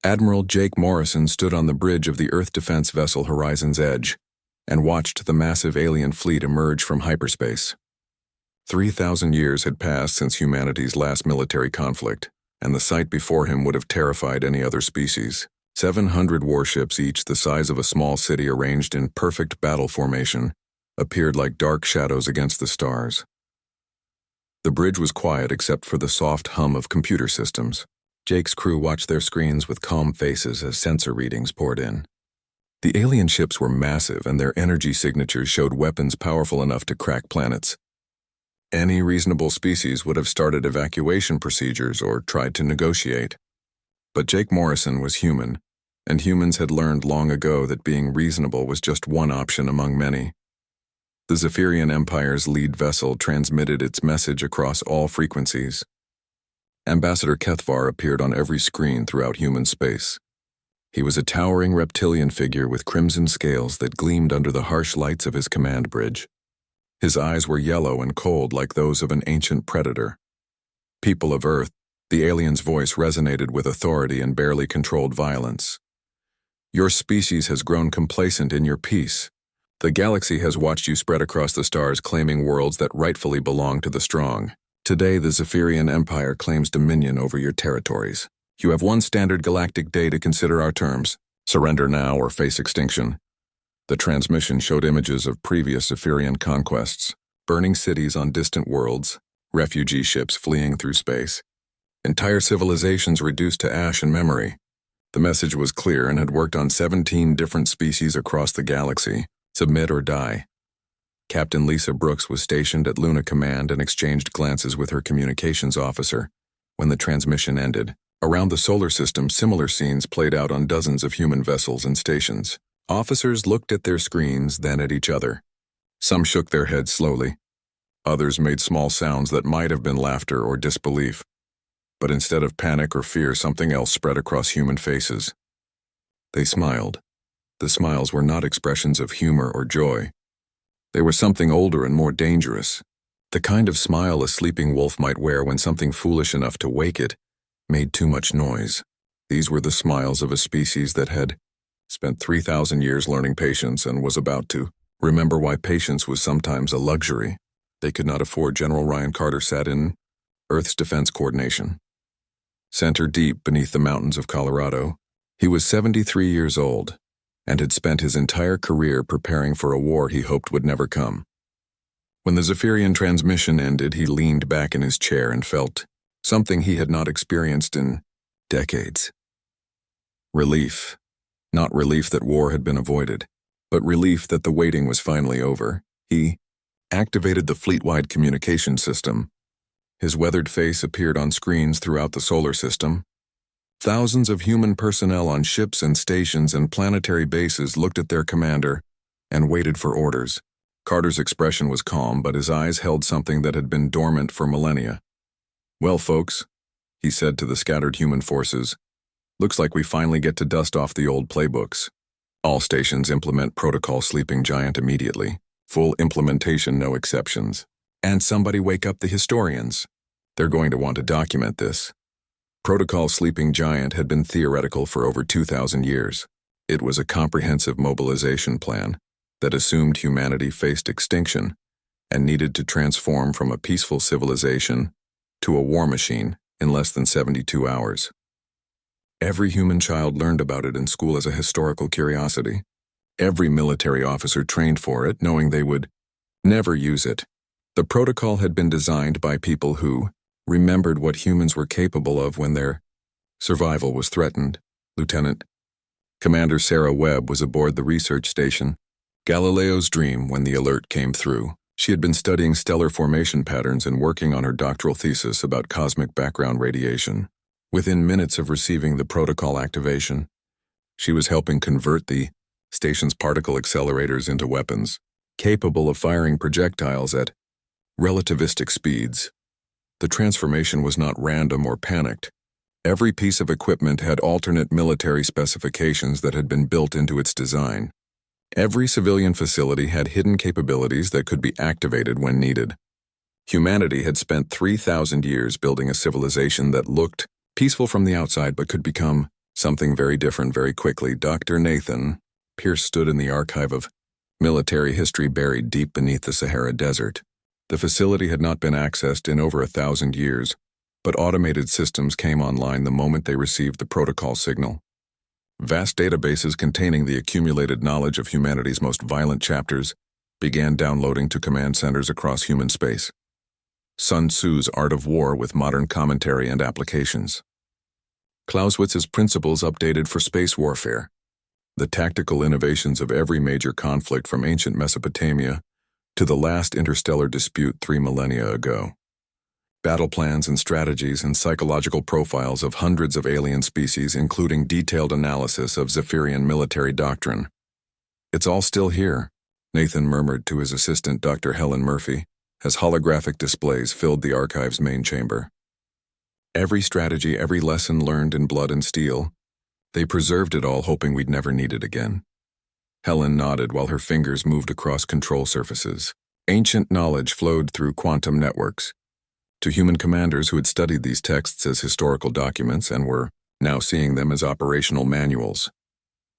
Admiral Jake Morrison stood on the bridge of the Earth defense vessel Horizon's Edge and watched the massive alien fleet emerge from hyperspace. 3,000 years had passed since humanity's last military conflict, and the sight before him would have terrified any other species. 700 warships, each the size of a small city arranged in perfect battle formation, appeared like dark shadows against the stars. The bridge was quiet except for the soft hum of computer systems. Jake's crew watched their screens with calm faces as sensor readings poured in. The alien ships were massive, and their energy signatures showed weapons powerful enough to crack planets. Any reasonable species would have started evacuation procedures or tried to negotiate. But Jake Morrison was human, and humans had learned long ago that being reasonable was just one option among many. The Zephyrian Empire's lead vessel transmitted its message across all frequencies. Ambassador Kethvar appeared on every screen throughout human space. He was a towering reptilian figure with crimson scales that gleamed under the harsh lights of his command bridge. His eyes were yellow and cold like those of an ancient predator. People of Earth, the alien's voice resonated with authority and barely controlled violence. Your species has grown complacent in your peace. The galaxy has watched you spread across the stars, claiming worlds that rightfully belong to the strong. Today, the Zephyrian Empire claims dominion over your territories. You have one standard galactic day to consider our terms. Surrender now or face extinction. The transmission showed images of previous Zephyrian conquests, burning cities on distant worlds, refugee ships fleeing through space, entire civilizations reduced to ash and memory. The message was clear and had worked on 17 different species across the galaxy. Submit or die. Captain Lisa Brooks was stationed at Luna Command and exchanged glances with her communications officer when the transmission ended. Around the solar system, similar scenes played out on dozens of human vessels and stations. Officers looked at their screens, then at each other. Some shook their heads slowly. Others made small sounds that might have been laughter or disbelief. But instead of panic or fear, something else spread across human faces. They smiled. The smiles were not expressions of humor or joy. They were something older and more dangerous. The kind of smile a sleeping wolf might wear when something foolish enough to wake it made too much noise. These were the smiles of a species that had spent 3,000 years learning patience and was about to remember why patience was sometimes a luxury. They could not afford. General Ryan Carter sat in Earth's Defense Coordination Center deep beneath the mountains of Colorado. He was 73 years old and had spent his entire career preparing for a war he hoped would never come. When the Zephyrian transmission ended, he leaned back in his chair and felt something he had not experienced in decades. Relief. Not relief that war had been avoided, but relief that the waiting was finally over. He activated the fleet-wide communication system. His weathered face appeared on screens throughout the solar system. Thousands of human personnel on ships and stations and planetary bases looked at their commander and waited for orders. Carter's expression was calm, but his eyes held something that had been dormant for millennia. "Well, folks," he said to the scattered human forces, "looks like we finally get to dust off the old playbooks. All stations implement Protocol Sleeping Giant immediately. Full implementation, no exceptions. And somebody wake up the historians. They're going to want to document this." Protocol Sleeping Giant had been theoretical for over 2,000 years. It was a comprehensive mobilization plan that assumed humanity faced extinction and needed to transform from a peaceful civilization to a war machine in less than 72 hours. Every human child learned about it in school as a historical curiosity. Every military officer trained for it, knowing they would never use it. The protocol had been designed by people who remembered what humans were capable of when their survival was threatened. Lieutenant Commander Sarah Webb was aboard the research station, Galileo's dream, when the alert came through. She had been studying stellar formation patterns and working on her doctoral thesis about cosmic background radiation. Within minutes of receiving the protocol activation, she was helping convert the station's particle accelerators into weapons, capable of firing projectiles at relativistic speeds. The transformation was not random or panicked. Every piece of equipment had alternate military specifications that had been built into its design. Every civilian facility had hidden capabilities that could be activated when needed. Humanity had spent 3,000 years building a civilization that looked peaceful from the outside but could become Something very different very quickly. Dr. Nathan Pierce stood in the archive of military history buried deep beneath the Sahara Desert. The facility had not been accessed in over 1,000 years, but automated systems came online the moment they received the protocol signal. Vast databases containing the accumulated knowledge of humanity's most violent chapters began downloading to command centers across human space. Sun Tzu's Art of War with modern commentary and applications. Clausewitz's principles updated for space warfare. The tactical innovations of every major conflict from ancient Mesopotamia to the last interstellar dispute 3 millennia ago. Battle plans and strategies and psychological profiles of hundreds of alien species, including detailed analysis of Zephyrian military doctrine. "It's all still here," Nathan murmured to his assistant, Dr. Helen Murphy, as holographic displays filled the archive's main chamber. Every strategy, every lesson learned in blood and steel. They preserved it all, hoping we'd never need it again. Helen nodded while her fingers moved across control surfaces. Ancient knowledge flowed through quantum networks. To human commanders who had studied these texts as historical documents and were now seeing them as operational manuals.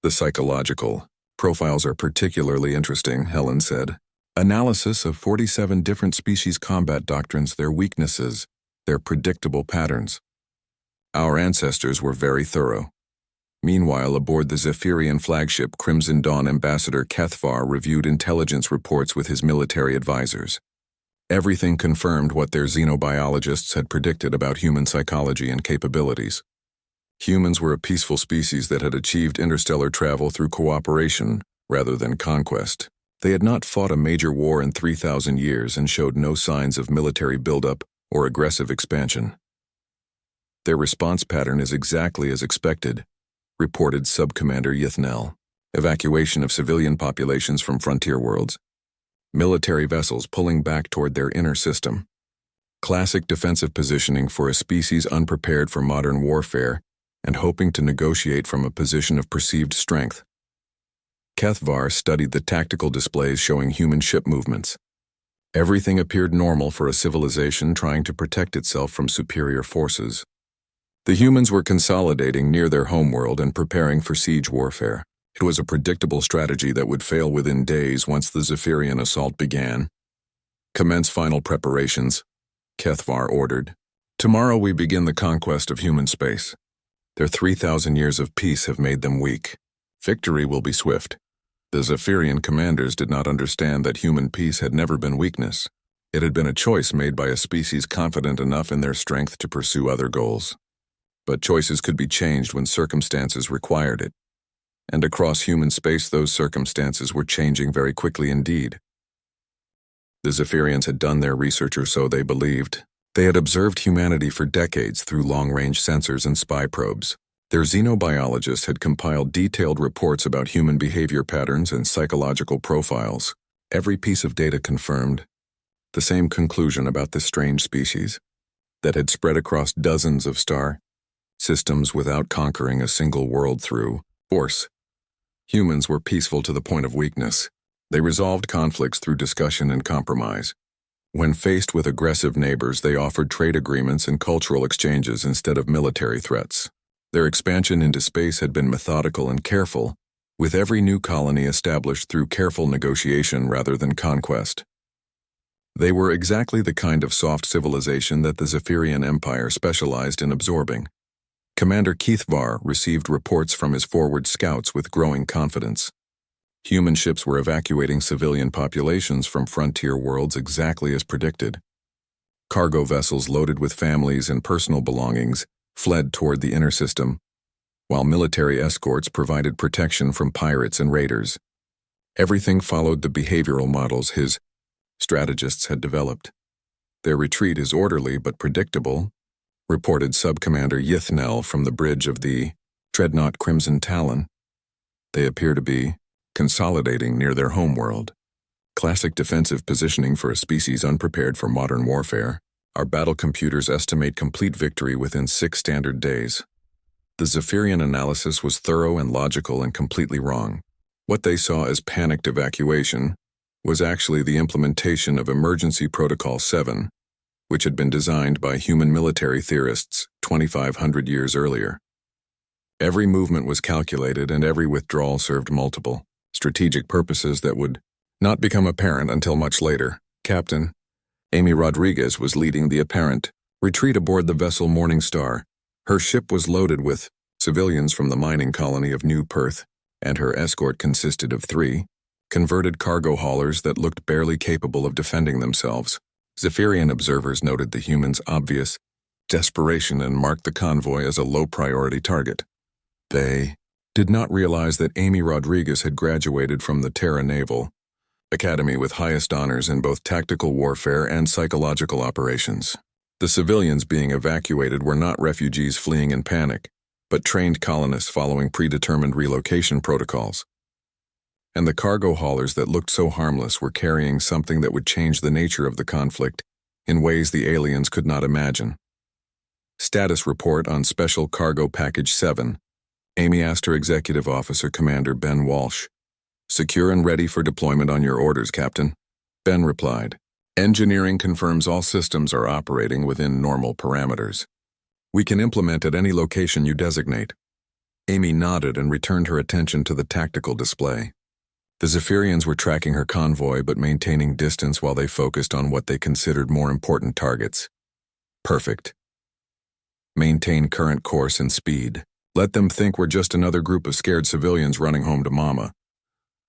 "The psychological profiles are particularly interesting," Helen said. "Analysis of 47 different species combat doctrines, their weaknesses, their predictable patterns. Our ancestors were very thorough." Meanwhile, aboard the Zephyrian flagship, Crimson Dawn Ambassador Kethvar reviewed intelligence reports with his military advisors. Everything confirmed what their xenobiologists had predicted about human psychology and capabilities. Humans were a peaceful species that had achieved interstellar travel through cooperation rather than conquest. They had not fought a major war in 3,000 years and showed no signs of military buildup or aggressive expansion. "Their response pattern is exactly as expected," reported Subcommander Yithnell. "Evacuation of civilian populations from frontier worlds. Military vessels pulling back toward their inner system. Classic defensive positioning for a species unprepared for modern warfare and hoping to negotiate from a position of perceived strength." Kethvar studied the tactical displays showing human ship movements. Everything appeared normal for a civilization trying to protect itself from superior forces. The humans were consolidating near their homeworld and preparing for siege warfare. It was a predictable strategy that would fail within days once the Zephyrian assault began. "Commence final preparations," Kethvar ordered. "Tomorrow we begin the conquest of human space. Their 3,000 years of peace have made them weak. Victory will be swift." The Zephyrian commanders did not understand that human peace had never been weakness. It had been a choice made by a species confident enough in their strength to pursue other goals. But choices could be changed when circumstances required it. And across human space, those circumstances were changing very quickly indeed. The Zephyrians had done their research, or so they believed. They had observed humanity for decades through long-range sensors and spy probes. Their xenobiologists had compiled detailed reports about human behavior patterns and psychological profiles. Every piece of data confirmed the same conclusion about this strange species that had spread across dozens of star systems without conquering a single world through force. Humans were peaceful to the point of weakness. They resolved conflicts through discussion and compromise. When faced with aggressive neighbors, they offered trade agreements and cultural exchanges instead of military threats. Their expansion into space had been methodical and careful, with every new colony established through careful negotiation rather than conquest. They were exactly the kind of soft civilization that the Zephyrian Empire specialized in absorbing. Commander Kethvar received reports from his forward scouts with growing confidence. Human ships were evacuating civilian populations from frontier worlds exactly as predicted. Cargo vessels loaded with families and personal belongings fled toward the inner system, while military escorts provided protection from pirates and raiders. Everything followed the behavioral models his strategists had developed. "Their retreat is orderly but predictable," reported Subcommander Yithnell from the bridge of the dreadnought Crimson Talon. "They appear to be consolidating near their homeworld. Classic defensive positioning for a species unprepared for modern warfare. Our battle computers estimate complete victory within 6 standard days." The Zephyrian analysis was thorough and logical and completely wrong. What they saw as panicked evacuation was actually the implementation of Emergency Protocol 7, which had been designed by human military theorists 2,500 years earlier. Every movement was calculated and every withdrawal served multiple, strategic purposes that would not become apparent until much later. Captain Amy Rodriguez was leading the apparent retreat aboard the vessel Morning Star. Her ship was loaded with civilians from the mining colony of New Perth, and her escort consisted of 3 converted cargo haulers that looked barely capable of defending themselves. Zephyrian observers noted the humans' obvious desperation and marked the convoy as a low-priority target. They did not realize that Amy Rodriguez had graduated from the Terra Naval Academy with highest honors in both tactical warfare and psychological operations. The civilians being evacuated were not refugees fleeing in panic, but trained colonists following predetermined relocation protocols. And the cargo haulers that looked so harmless were carrying something that would change the nature of the conflict in ways the aliens could not imagine. Status report on Special Cargo Package 7. Amy asked her executive officer, Commander Ben Walsh. "Secure and ready for deployment on your orders, Captain." Ben replied, "Engineering confirms all systems are operating within normal parameters. We can implement at any location you designate." Amy nodded and returned her attention to the tactical display. The Zephyrians were tracking her convoy but maintaining distance while they focused on what they considered more important targets. Perfect. Maintain current course and speed. Let them think we're just another group of scared civilians running home to mama.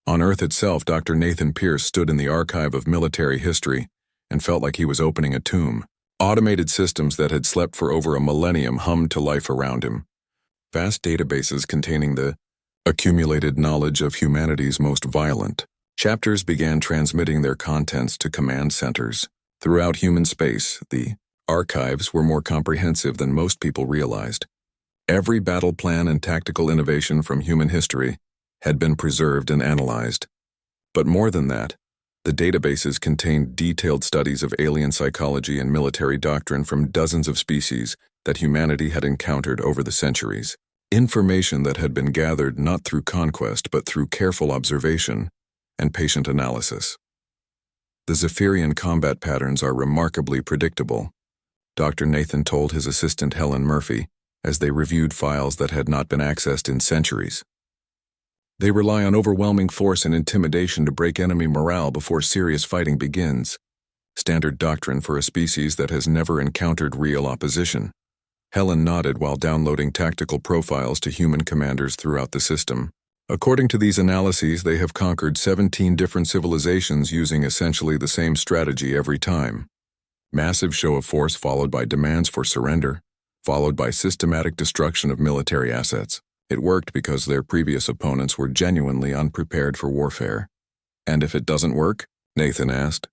On Earth itself, Dr. Nathan Pierce stood in the archive of military history and felt like he was opening a tomb. Automated systems that had slept for over a millennium hummed to life around him. Vast databases containing the accumulated knowledge of humanity's most violent chapters began transmitting their contents to command centers. Throughout human space, the archives were more comprehensive than most people realized. Every battle plan and tactical innovation from human history had been preserved and analyzed. But more than that, the databases contained detailed studies of alien psychology and military doctrine from dozens of species that humanity had encountered over the centuries. Information that had been gathered not through conquest but through careful observation and patient analysis. The Zephyrian combat patterns are remarkably predictable, Dr. Nathan told his assistant Helen Murphy as they reviewed files that had not been accessed in centuries. They rely on overwhelming force and intimidation to break enemy morale before serious fighting begins. Standard doctrine for a species that has never encountered real opposition. Helen nodded while downloading tactical profiles to human commanders throughout the system. According to these analyses, they have conquered 17 different civilizations using essentially the same strategy every time. Massive show of force followed by demands for surrender, followed by systematic destruction of military assets. It worked because their previous opponents were genuinely unprepared for warfare. "And if it doesn't work?" Nathan asked.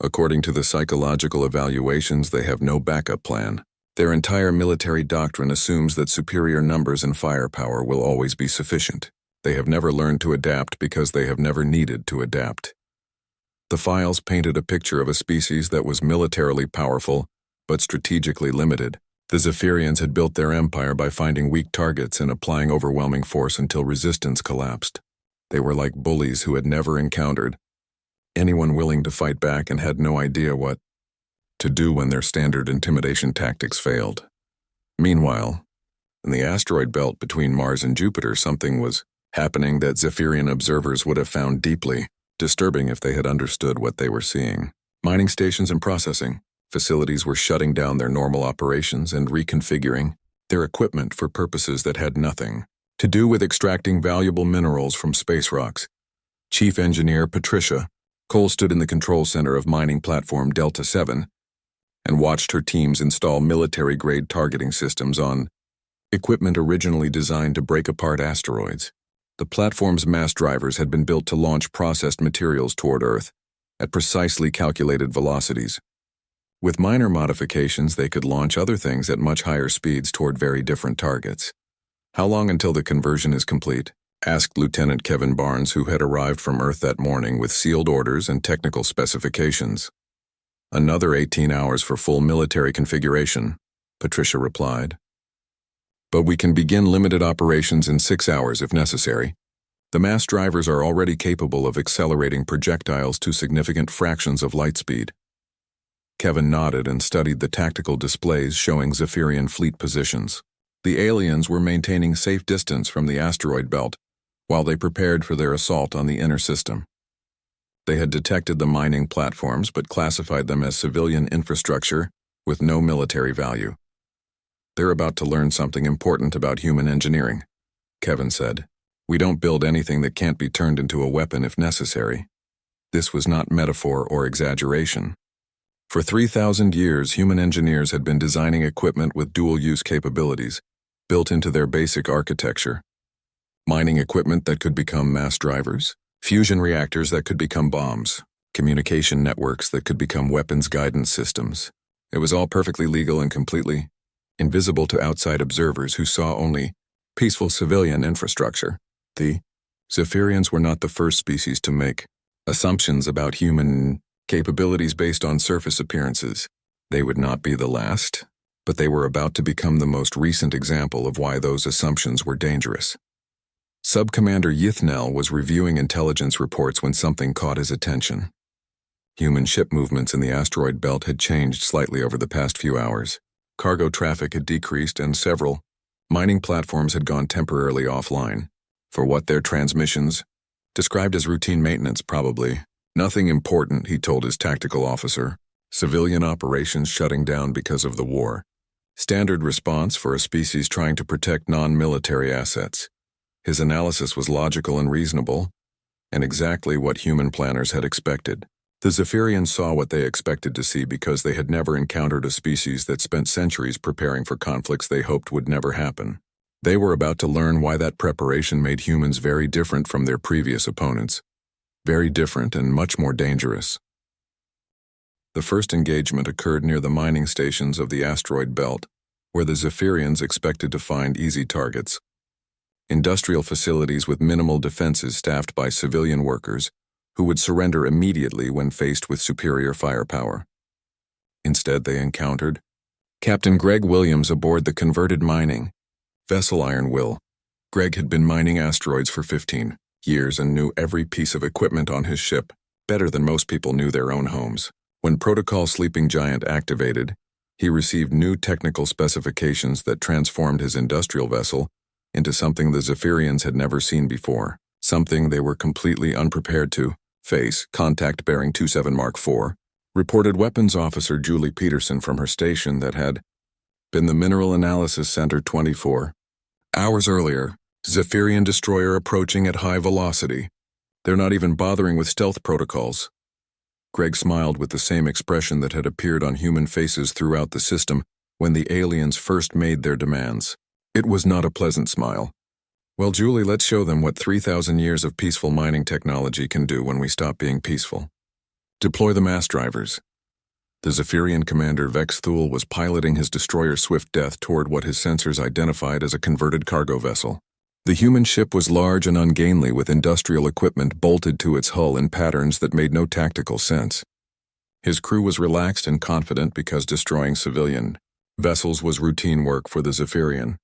"According to the psychological evaluations, they have no backup plan. Their entire military doctrine assumes that superior numbers and firepower will always be sufficient. They have never learned to adapt because they have never needed to adapt." The files painted a picture of a species that was militarily powerful, but strategically limited. The Zephyrians had built their empire by finding weak targets and applying overwhelming force until resistance collapsed. They were like bullies who had never encountered anyone willing to fight back and had no idea what to do when their standard intimidation tactics failed. Meanwhile, in the asteroid belt between Mars and Jupiter, something was happening that Zephyrian observers would have found deeply disturbing if they had understood what they were seeing. Mining stations and processing facilities were shutting down their normal operations and reconfiguring their equipment for purposes that had nothing to do with extracting valuable minerals from space rocks. Chief Engineer Patricia Cole stood in the control center of mining platform Delta 7 and watched her teams install military-grade targeting systems on equipment originally designed to break apart asteroids. The platform's mass drivers had been built to launch processed materials toward Earth at precisely calculated velocities. With minor modifications, they could launch other things at much higher speeds toward very different targets. "How long until the conversion is complete?" asked Lieutenant Kevin Barnes, who had arrived from Earth that morning with sealed orders and technical specifications. "Another 18 hours for full military configuration," Patricia replied. "But we can begin limited operations in 6 hours if necessary. The mass drivers are already capable of accelerating projectiles to significant fractions of light speed." Kevin nodded and studied the tactical displays showing Zephyrian fleet positions. The aliens were maintaining safe distance from the asteroid belt while they prepared for their assault on the inner system. They had detected the mining platforms but classified them as civilian infrastructure with no military value. "They're about to learn something important about human engineering," Kevin said. "We don't build anything that can't be turned into a weapon if necessary." This was not metaphor or exaggeration. For 3,000 years, human engineers had been designing equipment with dual-use capabilities, built into their basic architecture. Mining equipment that could become mass drivers, fusion reactors that could become bombs, communication networks that could become weapons guidance systems. It was all perfectly legal and completely invisible to outside observers who saw only peaceful civilian infrastructure. The Zephyrians were not the first species to make assumptions about human capabilities based on surface appearances. They would not be the last, but they were about to become the most recent example of why those assumptions were dangerous. Sub-Commander Yithnel was reviewing intelligence reports when something caught his attention. Human ship movements in the asteroid belt had changed slightly over the past few hours. Cargo traffic had decreased and several mining platforms had gone temporarily offline. For what their transmissions? Described as routine maintenance, probably. Nothing important, he told his tactical officer. Civilian operations shutting down because of the war. Standard response for a species trying to protect non-military assets. His analysis was logical and reasonable, and exactly what human planners had expected. The Zephyrians saw what they expected to see because they had never encountered a species that spent centuries preparing for conflicts they hoped would never happen. They were about to learn why that preparation made humans very different from their previous opponents. Very different and much more dangerous. The first engagement occurred near the mining stations of the asteroid belt, where the Zephyrians expected to find easy targets. Industrial facilities with minimal defenses staffed by civilian workers who would surrender immediately when faced with superior firepower. Instead, they encountered Captain Greg Williams aboard the converted mining vessel Iron Will. Greg had been mining asteroids for 15 years and knew every piece of equipment on his ship better than most people knew their own homes. When Protocol Sleeping Giant activated, he received new technical specifications that transformed his industrial vessel into something the Zephyrians had never seen before, something they were completely unprepared to face. Contact bearing 27 Mark IV, reported Weapons Officer Julie Peterson from her station that had been the Mineral Analysis Center 24 hours earlier. Zephyrian destroyer approaching at high velocity. They're not even bothering with stealth protocols. Greg smiled with the same expression that had appeared on human faces throughout the system when the aliens first made their demands. It was not a pleasant smile. "Well, Julie, let's show them what 3,000 years of peaceful mining technology can do when we stop being peaceful. Deploy the mass drivers." The Zephyrian commander Vex Thule was piloting his destroyer Swift Death toward what his sensors identified as a converted cargo vessel. The human ship was large and ungainly with industrial equipment bolted to its hull in patterns that made no tactical sense. His crew was relaxed and confident because destroying civilian vessels was routine work for the Zephyrian.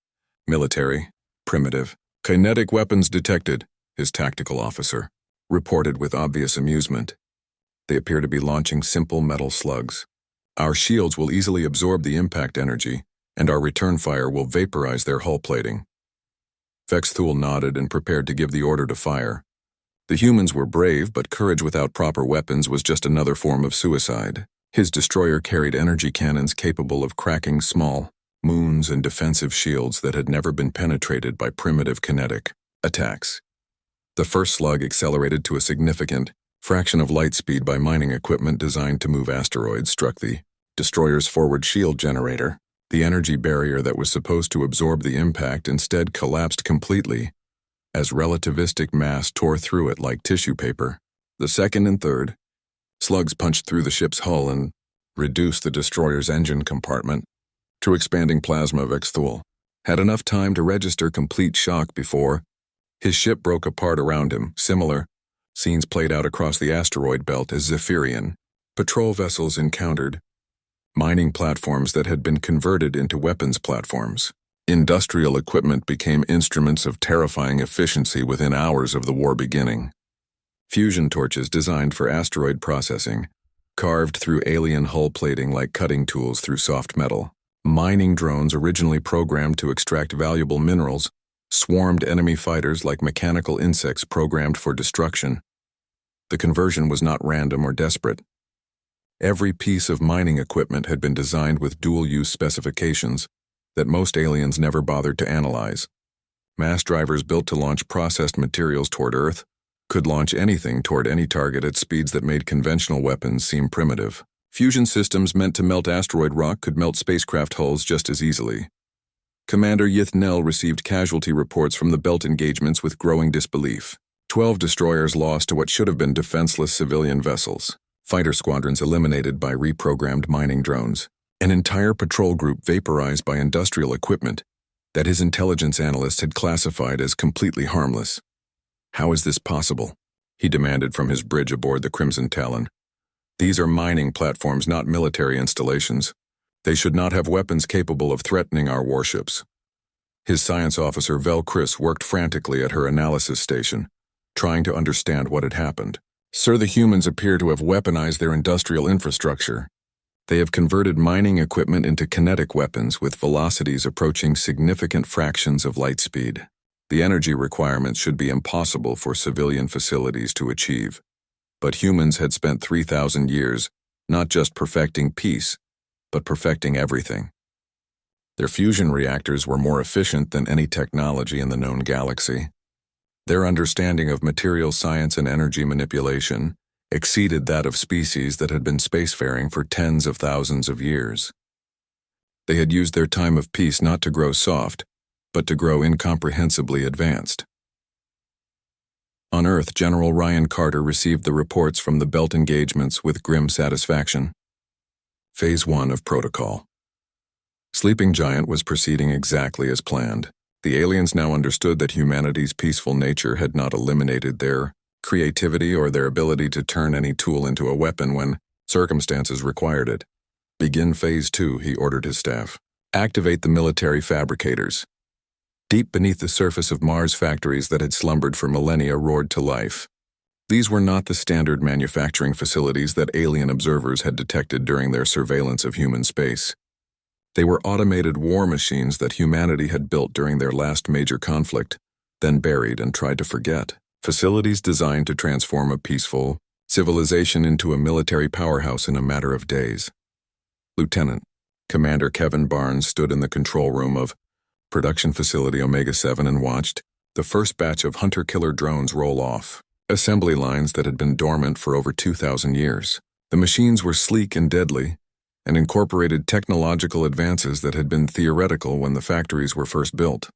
"Military, primitive, kinetic weapons detected," his tactical officer reported with obvious amusement. "They appear to be launching simple metal slugs. Our shields will easily absorb the impact energy, and our return fire will vaporize their hull plating." Vex Thule nodded and prepared to give the order to fire. The humans were brave, but courage without proper weapons was just another form of suicide. His destroyer carried energy cannons capable of cracking small moons and defensive shields that had never been penetrated by primitive kinetic attacks. The first slug accelerated to a significant fraction of light speed by mining equipment designed to move asteroids struck the destroyer's forward shield generator. The energy barrier that was supposed to absorb the impact instead collapsed completely as relativistic mass tore through it like tissue paper. The second and third slugs punched through the ship's hull and reduced the destroyer's engine compartment to expanding plasma. Vex Thule had enough time to register complete shock before his ship broke apart around him. Similar scenes played out across the asteroid belt as Zephyrian patrol vessels encountered mining platforms that had been converted into weapons platforms. Industrial equipment became instruments of terrifying efficiency within hours of the war beginning. Fusion torches designed for asteroid processing carved through alien hull plating like cutting tools through soft metal. Mining drones, originally programmed to extract valuable minerals, swarmed enemy fighters like mechanical insects programmed for destruction. The conversion was not random or desperate. Every piece of mining equipment had been designed with dual-use specifications that most aliens never bothered to analyze. Mass drivers built to launch processed materials toward Earth could launch anything toward any target at speeds that made conventional weapons seem primitive. Fusion systems meant to melt asteroid rock could melt spacecraft hulls just as easily. Commander Yithnell received casualty reports from the belt engagements with growing disbelief. 12 destroyers lost to what should have been defenseless civilian vessels. Fighter squadrons eliminated by reprogrammed mining drones. An entire patrol group vaporized by industrial equipment that his intelligence analysts had classified as completely harmless. How is this possible? He demanded from his bridge aboard the Crimson Talon. These are mining platforms, not military installations. They should not have weapons capable of threatening our warships. His science officer, Vel Chris, worked frantically at her analysis station, trying to understand what had happened. Sir, the humans appear to have weaponized their industrial infrastructure. They have converted mining equipment into kinetic weapons with velocities approaching significant fractions of light speed. The energy requirements should be impossible for civilian facilities to achieve. But humans had spent 3,000 years not just perfecting peace, but perfecting everything. Their fusion reactors were more efficient than any technology in the known galaxy. Their understanding of material science and energy manipulation exceeded that of species that had been spacefaring for tens of thousands of years. They had used their time of peace not to grow soft, but to grow incomprehensibly advanced. On Earth, General Ryan Carter received the reports from the belt engagements with grim satisfaction. Phase 1 of Protocol. Sleeping Giant was proceeding exactly as planned. The aliens now understood that humanity's peaceful nature had not eliminated their creativity or their ability to turn any tool into a weapon when circumstances required it. Begin Phase 2, he ordered his staff. Activate the military fabricators. Deep beneath the surface of Mars, factories that had slumbered for millennia roared to life. These were not the standard manufacturing facilities that alien observers had detected during their surveillance of human space. They were automated war machines that humanity had built during their last major conflict, then buried and tried to forget. Facilities designed to transform a peaceful civilization into a military powerhouse in a matter of days. Lieutenant Commander Kevin Barnes stood in the control room of Production Facility Omega-7 and watched the first batch of hunter-killer drones roll off. Assembly lines that had been dormant for over 2,000 years. The machines were sleek and deadly, and incorporated technological advances that had been theoretical when the factories were first built.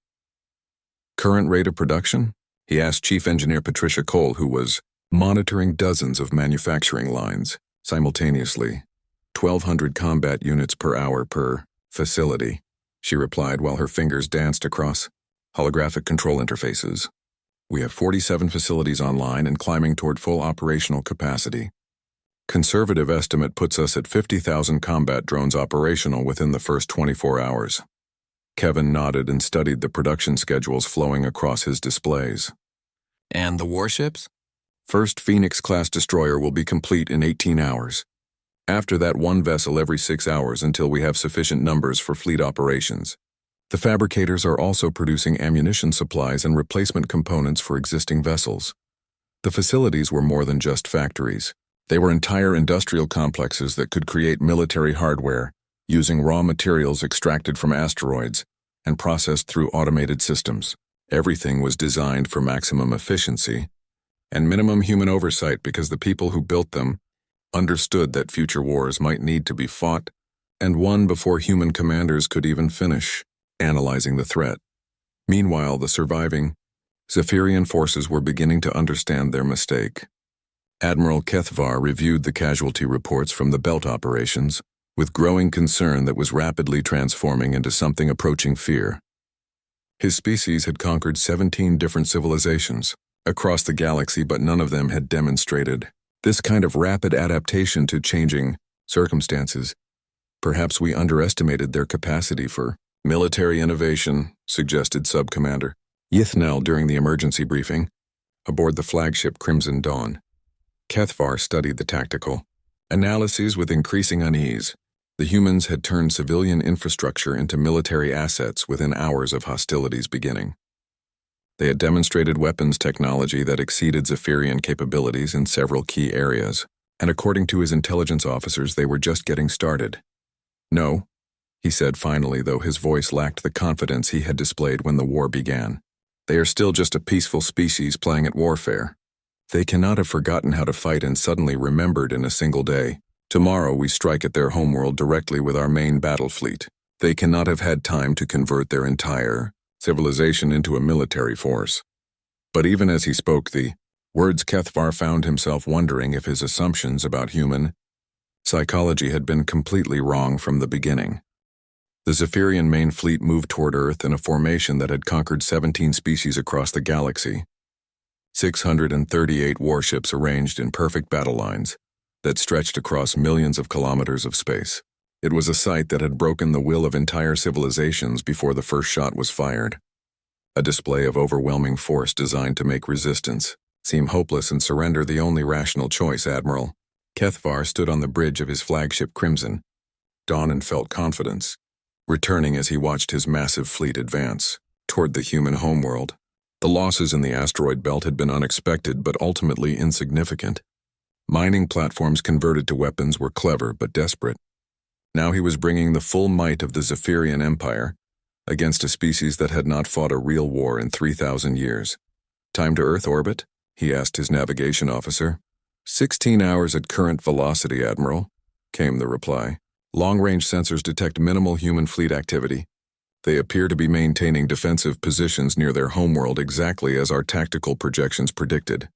Current rate of production? He asked Chief Engineer Patricia Cole, who was monitoring dozens of manufacturing lines simultaneously. 1,200 combat units per hour per facility, she replied while her fingers danced across holographic control interfaces. We have 47 facilities online and climbing toward full operational capacity. Conservative estimate puts us at 50,000 combat drones operational within the first 24 hours. Kevin nodded and studied the production schedules flowing across his displays. And the warships? First Phoenix-class destroyer will be complete in 18 hours. After that, one vessel every 6 hours until we have sufficient numbers for fleet operations. The fabricators are also producing ammunition supplies and replacement components for existing vessels. The facilities were more than just factories. They were entire industrial complexes that could create military hardware, using raw materials extracted from asteroids and processed through automated systems. Everything was designed for maximum efficiency and minimum human oversight because the people who built them understood that future wars might need to be fought and won before human commanders could even finish analyzing the threat. Meanwhile, the surviving Zephyrian forces were beginning to understand their mistake. Admiral Kethvar reviewed the casualty reports from the belt operations with growing concern that was rapidly transforming into something approaching fear. His species had conquered 17 different civilizations across the galaxy, but none of them had demonstrated this kind of rapid adaptation to changing circumstances. Perhaps we underestimated their capacity for military innovation, suggested Sub-Commander Yithnell during the emergency briefing aboard the flagship Crimson Dawn. Kethvar studied the tactical analyses with increasing unease. The humans had turned civilian infrastructure into military assets within hours of hostilities beginning. They had demonstrated weapons technology that exceeded Zephyrian capabilities in several key areas, and according to his intelligence officers, they were just getting started. "No," he said finally, though his voice lacked the confidence he had displayed when the war began. "They are still just a peaceful species playing at warfare. They cannot have forgotten how to fight and suddenly remembered in a single day. Tomorrow we strike at their homeworld directly with our main battle fleet. They cannot have had time to convert their entire civilization into a military force." But even as he spoke the words, Kethvar found himself wondering if his assumptions about human psychology had been completely wrong from the beginning. The Zephyrian main fleet moved toward Earth in a formation that had conquered 17 species across the galaxy. 638 warships arranged in perfect battle lines that stretched across millions of kilometers of space. It was a sight that had broken the will of entire civilizations before the first shot was fired. A display of overwhelming force designed to make resistance seem hopeless and surrender the only rational choice, Admiral. Kethvar stood on the bridge of his flagship Crimson, dawn, and felt confidence returning as he watched his massive fleet advance toward the human homeworld. The losses in the asteroid belt had been unexpected but ultimately insignificant. Mining platforms converted to weapons were clever but desperate. Now he was bringing the full might of the Zephyrian Empire against a species that had not fought a real war in 3,000 years. "Time to Earth orbit?" he asked his navigation officer. 16 hours at current velocity, Admiral," came the reply. "Long-range sensors detect minimal human fleet activity. They appear to be maintaining defensive positions near their homeworld exactly as our tactical projections predicted."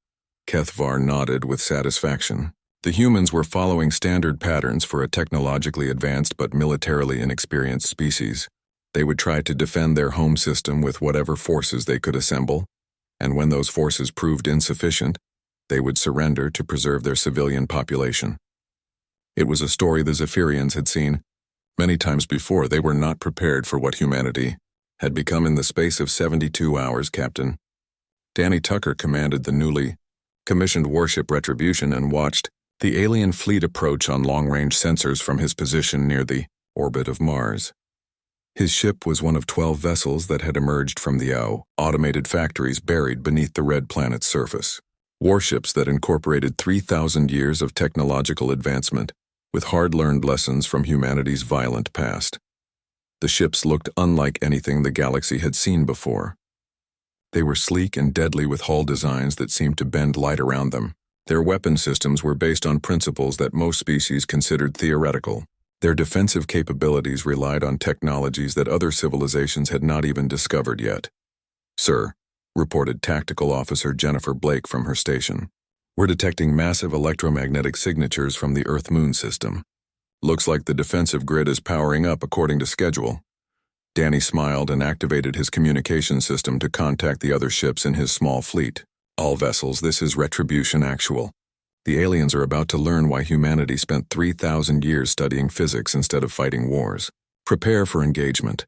Kethvar nodded with satisfaction. The humans were following standard patterns for a technologically advanced but militarily inexperienced species. They would try to defend their home system with whatever forces they could assemble, and when those forces proved insufficient, they would surrender to preserve their civilian population. It was a story the Zephyrians had seen many times before. They were not prepared for what humanity had become in the space of 72 hours, Captain. Danny Tucker commanded the newly commissioned warship Retribution and watched the alien fleet approach on long-range sensors from his position near the orbit of Mars. His ship was one of 12 vessels that had emerged from the automated factories buried beneath the red planet's surface. Warships that incorporated 3,000 years of technological advancement, with hard-learned lessons from humanity's violent past. The ships looked unlike anything the galaxy had seen before. They were sleek and deadly with hull designs that seemed to bend light around them. Their weapon systems were based on principles that most species considered theoretical. Their defensive capabilities relied on technologies that other civilizations had not even discovered yet. "Sir," reported Tactical Officer Jennifer Blake from her station, "we're detecting massive electromagnetic signatures from the Earth-Moon system. Looks like the defensive grid is powering up according to schedule." Danny smiled and activated his communication system to contact the other ships in his small fleet. "All vessels, this is Retribution Actual. The aliens are about to learn why humanity spent 3,000 years studying physics instead of fighting wars. Prepare for engagement."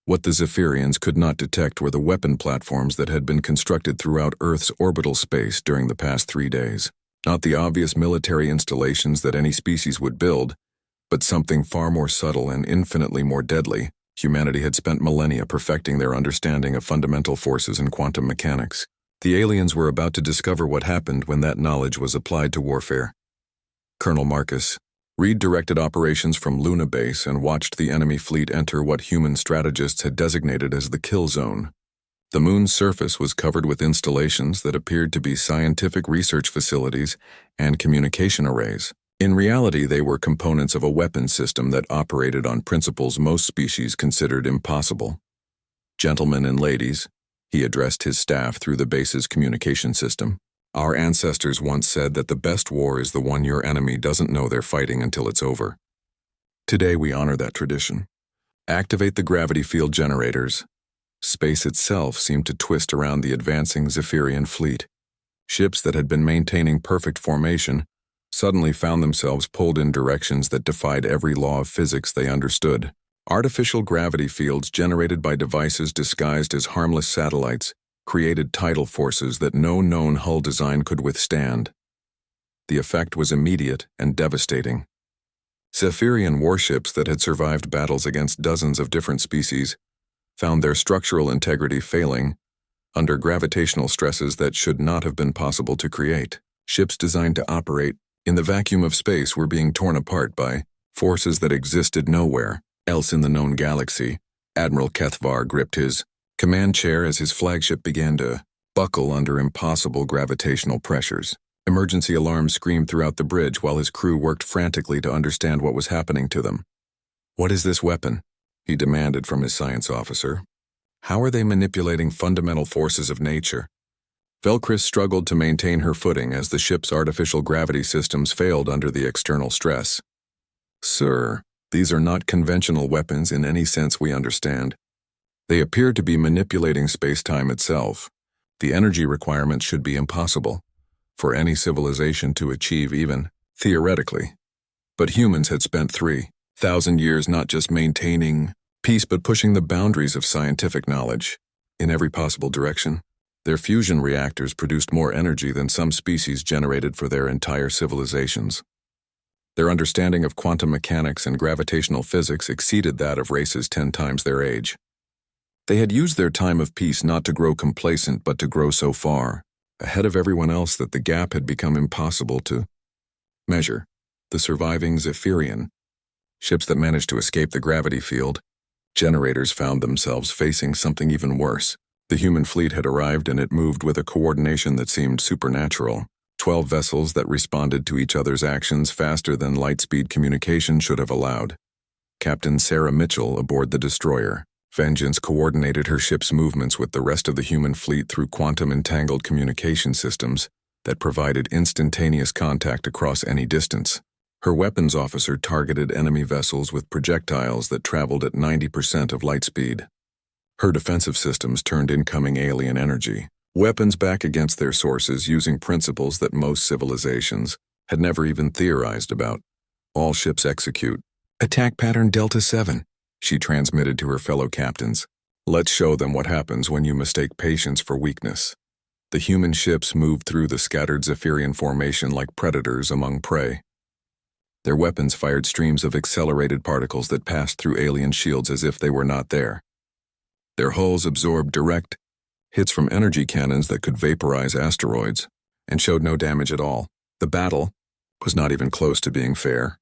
What the Zephyrians could not detect were the weapon platforms that had been constructed throughout Earth's orbital space during the past 3 days. Not the obvious military installations that any species would build, but something far more subtle and infinitely more deadly. Humanity had spent millennia perfecting their understanding of fundamental forces in quantum mechanics. The aliens were about to discover what happened when that knowledge was applied to warfare. Colonel Marcus Reed directed operations from Luna Base and watched the enemy fleet enter what human strategists had designated as the kill zone. The moon's surface was covered with installations that appeared to be scientific research facilities and communication arrays. In reality, they were components of a weapon system that operated on principles most species considered impossible. "Gentlemen and ladies," he addressed his staff through the base's communication system, "our ancestors once said that the best war is the one your enemy doesn't know they're fighting until it's over. Today we honor that tradition. Activate the gravity field generators." Space itself seemed to twist around the advancing Zephyrian fleet. Ships that had been maintaining perfect formation suddenly found themselves pulled in directions that defied every law of physics they understood. Artificial gravity fields generated by devices disguised as harmless satellites created tidal forces that no known hull design could withstand. The effect was immediate and devastating. Zephyrian warships that had survived battles against dozens of different species found their structural integrity failing under gravitational stresses that should not have been possible to create. Ships designed to operate in the vacuum of space were being torn apart by forces that existed nowhere else in the known galaxy. Admiral Kethvar gripped his command chair as his flagship began to buckle under impossible gravitational pressures. Emergency alarms screamed throughout the bridge while his crew worked frantically to understand what was happening to them. "What is this weapon?" he demanded from his science officer. "How are they manipulating fundamental forces of nature?" Velcris struggled to maintain her footing as the ship's artificial gravity systems failed under the external stress. "Sir, these are not conventional weapons in any sense we understand. They appear to be manipulating space-time itself. The energy requirements should be impossible for any civilization to achieve even theoretically. But humans had spent 3,000 years not just maintaining peace but pushing the boundaries of scientific knowledge in every possible direction. Their fusion reactors produced more energy than some species generated for their entire civilizations. Their understanding of quantum mechanics and gravitational physics exceeded that of races 10 times their age. They had used their time of peace not to grow complacent but to grow so far ahead of everyone else that the gap had become impossible to measure. The surviving Zephyrian ships that managed to escape the gravity field generators found themselves facing something even worse. The human fleet had arrived and it moved with a coordination that seemed supernatural. 12 vessels that responded to each other's actions faster than light-speed communication should have allowed. Captain Sarah Mitchell aboard the destroyer Vengeance coordinated her ship's movements with the rest of the human fleet through quantum-entangled communication systems that provided instantaneous contact across any distance. Her weapons officer targeted enemy vessels with projectiles that traveled at 90% of light speed. Her defensive systems turned incoming alien energy weapons back against their sources using principles that most civilizations had never even theorized about. "All ships execute attack pattern Delta 7, she transmitted to her fellow captains. "Let's show them what happens when you mistake patience for weakness." The human ships moved through the scattered Zephyrian formation like predators among prey. Their weapons fired streams of accelerated particles that passed through alien shields as if they were not there. Their hulls absorbed direct hits from energy cannons that could vaporize asteroids and showed no damage at all. The battle was not even close to being fair.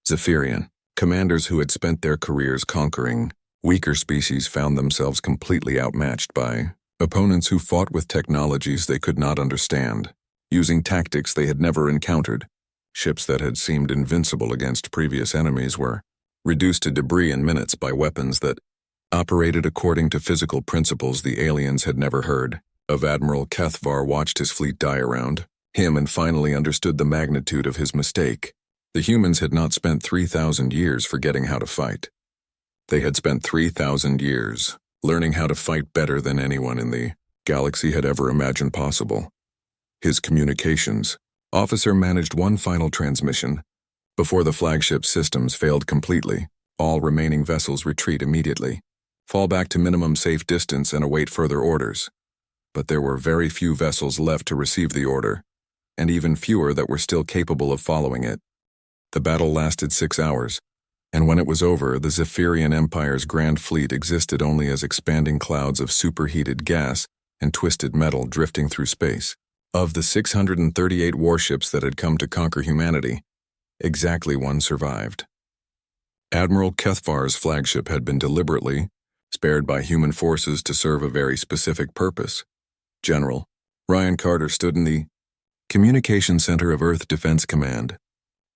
Zephyrian commanders who had spent their careers conquering weaker species found themselves completely outmatched by opponents who fought with technologies they could not understand, using tactics they had never encountered. Ships that had seemed invincible against previous enemies were reduced to debris in minutes by weapons that operated according to physical principles the aliens had never heard of. Admiral Kethvar watched his fleet die around him and finally understood the magnitude of his mistake. The humans had not spent 3,000 years forgetting how to fight. They had spent 3,000 years learning how to fight better than anyone in the galaxy had ever imagined possible. His communications officer managed one final transmission. Before the flagship systems failed completely, all remaining vessels retreat immediately, fall back to minimum safe distance and await further orders. But there were very few vessels left to receive the order, and even fewer that were still capable of following it. The battle lasted 6 hours, and when it was over, the Zephyrian Empire's grand fleet existed only as expanding clouds of superheated gas and twisted metal drifting through space. Of the 638 warships that had come to conquer humanity, exactly one survived. Admiral Kethvar's flagship had been deliberately spared by human forces to serve a very specific purpose. General Ryan Carter stood in the Communication Center of Earth Defense Command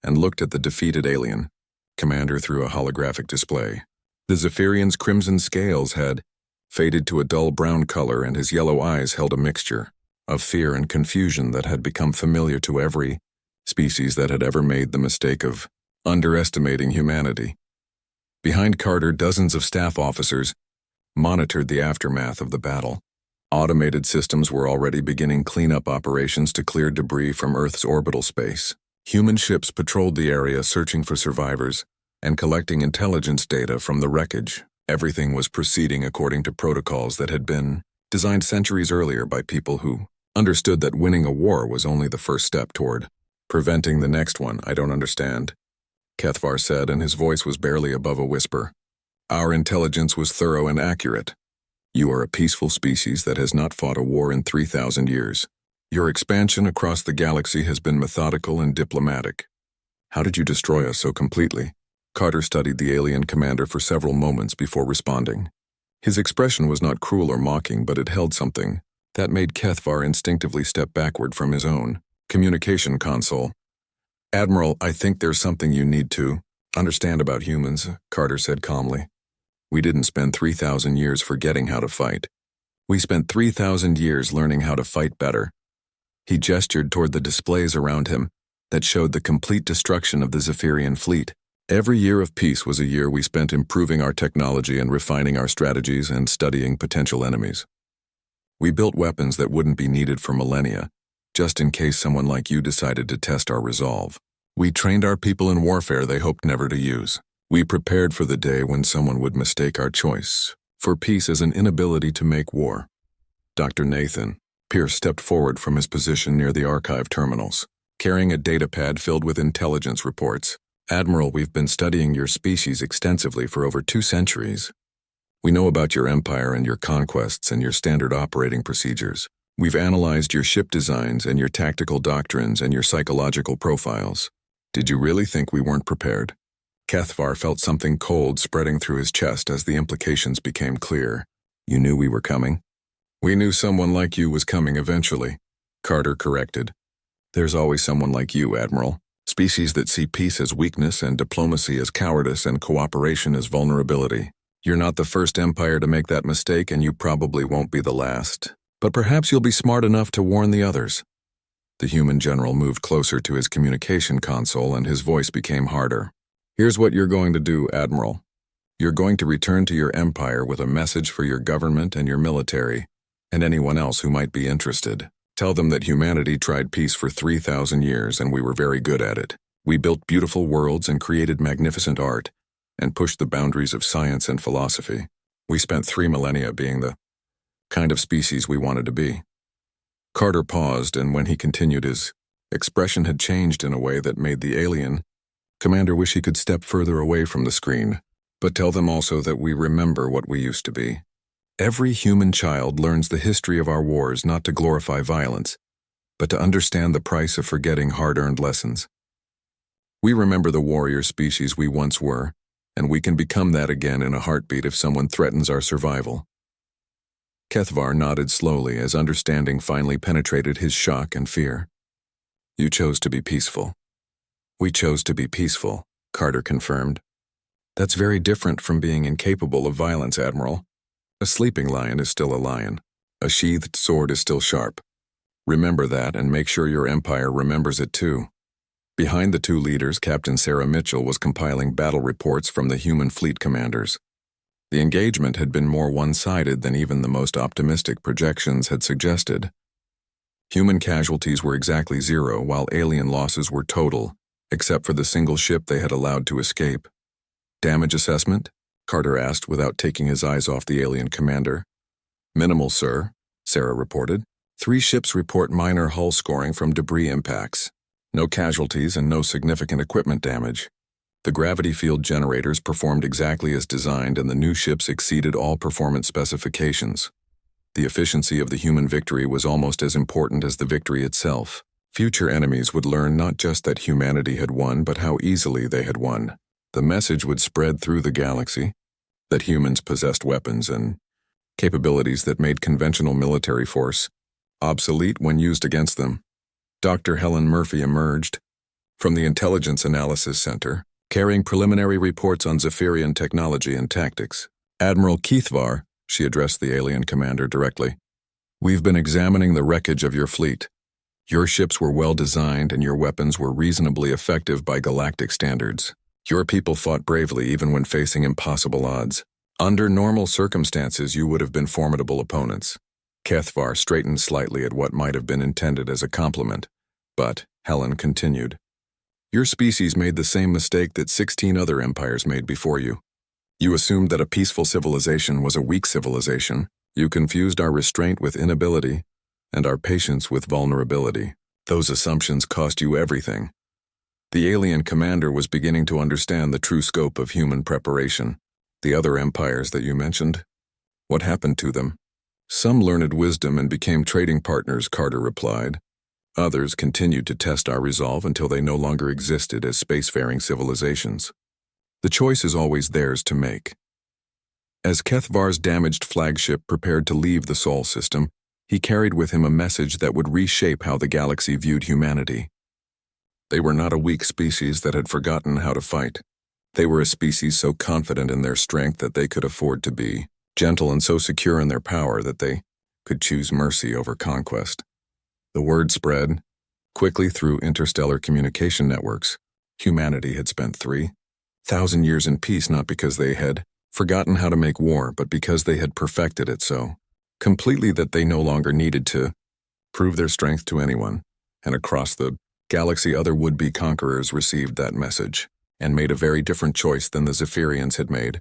and looked at the defeated alien commander through a holographic display. The Zephyrian's crimson scales had faded to a dull brown color, and his yellow eyes held a mixture of fear and confusion that had become familiar to every species that had ever made the mistake of underestimating humanity. Behind Carter, dozens of staff officers monitored the aftermath of the battle. Automated systems were already beginning cleanup operations to clear debris from Earth's orbital space. Human ships patrolled the area searching for survivors and collecting intelligence data from the wreckage. Everything was proceeding according to protocols that had been designed centuries earlier by people who understood that winning a war was only the first step toward preventing the next one. "I don't understand," Kethvar said, and his voice was barely above a whisper. Our intelligence was thorough and accurate. You are a peaceful species that has not fought a war in 3,000 years. Your expansion across the galaxy has been methodical and diplomatic. How did you destroy us so completely? Carter studied the alien commander for several moments before responding. His expression was not cruel or mocking, but it held something that made Kethvar instinctively step backward from his own communication console. Admiral, I think there's something you need to understand about humans, Carter said calmly. We didn't spend 3,000 years forgetting how to fight. We spent 3,000 years learning how to fight better. He gestured toward the displays around him that showed the complete destruction of the Zephyrian fleet. Every year of peace was a year we spent improving our technology and refining our strategies and studying potential enemies. We built weapons that wouldn't be needed for millennia, just in case someone like you decided to test our resolve. We trained our people in warfare they hoped never to use. We prepared for the day when someone would mistake our choice for peace as an inability to make war. Dr. Nathan Pierce stepped forward from his position near the archive terminals, carrying a datapad filled with intelligence reports. Admiral, we've been studying your species extensively for over 2 centuries. We know about your empire and your conquests and your standard operating procedures. We've analyzed your ship designs and your tactical doctrines and your psychological profiles. Did you really think we weren't prepared? Kethvar felt something cold spreading through his chest as the implications became clear. You knew we were coming? We knew someone like you was coming eventually, Carter corrected. There's always someone like you, Admiral. Species that see peace as weakness and diplomacy as cowardice and cooperation as vulnerability. You're not the first empire to make that mistake, and you probably won't be the last. But perhaps you'll be smart enough to warn the others. The human general moved closer to his communication console, and his voice became harder. Here's what you're going to do, Admiral. You're going to return to your empire with a message for your government and your military, and anyone else who might be interested. Tell them that humanity tried peace for 3,000 years, and we were very good at it. We built beautiful worlds and created magnificent art, and pushed the boundaries of science and philosophy. We spent 3 millennia being the kind of species we wanted to be. Carter paused, and when he continued, his expression had changed in a way that made the alien commander wish he could step further away from the screen. But tell them also that we remember what we used to be. Every human child learns the history of our wars not to glorify violence, but to understand the price of forgetting hard-earned lessons. We remember the warrior species we once were, and we can become that again in a heartbeat if someone threatens our survival. Kethvar nodded slowly as understanding finally penetrated his shock and fear. You chose to be peaceful. We chose to be peaceful, Carter confirmed. That's very different from being incapable of violence, Admiral. A sleeping lion is still a lion. A sheathed sword is still sharp. Remember that and make sure your empire remembers it too. Behind the 2 leaders, Captain Sarah Mitchell was compiling battle reports from the human fleet commanders. The engagement had been more one-sided than even the most optimistic projections had suggested. Human casualties were exactly 0, while alien losses were total, except for the single ship they had allowed to escape. Damage assessment? Carter asked without taking his eyes off the alien commander. Minimal, sir, Sarah reported. 3 ships report minor hull scoring from debris impacts. No casualties and no significant equipment damage. The gravity field generators performed exactly as designed, and the new ships exceeded all performance specifications. The efficiency of the human victory was almost as important as the victory itself. Future enemies would learn not just that humanity had won, but how easily they had won. The message would spread through the galaxy that humans possessed weapons and capabilities that made conventional military force obsolete when used against them. Dr. Helen Murphy emerged from the Intelligence Analysis Center, carrying preliminary reports on Zephyrian technology and tactics. Admiral Kethvar, she addressed the alien commander directly, we've been examining the wreckage of your fleet. Your ships were well designed and your weapons were reasonably effective by galactic standards. Your people fought bravely even when facing impossible odds. Under normal circumstances, you would have been formidable opponents. Kethvar straightened slightly at what might have been intended as a compliment, but Helen continued. Your species made the same mistake that 16 other empires made before you. You assumed that a peaceful civilization was a weak civilization. You confused our restraint with inability and our patience with vulnerability. Those assumptions cost you everything. The alien commander was beginning to understand the true scope of human preparation. The other empires that you mentioned? What happened to them? Some learned wisdom and became trading partners, Carter replied. Others continued to test our resolve until they no longer existed as spacefaring civilizations. The choice is always theirs to make. As Kethvar's damaged flagship prepared to leave the Sol system, he carried with him a message that would reshape how the galaxy viewed humanity. They were not a weak species that had forgotten how to fight. They were a species so confident in their strength that they could afford to be, gentle and so secure in their power that they could choose mercy over conquest. The word spread quickly through interstellar communication networks. Humanity had spent 3,000 years in peace not because they had forgotten how to make war, but because they had perfected it so completely that they no longer needed to prove their strength to anyone. And across the galaxy, other would-be conquerors received that message and made a very different choice than the Zephyrians had made.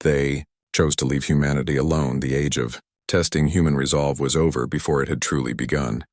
They chose to leave humanity alone. The age of testing human resolve was over before it had truly begun.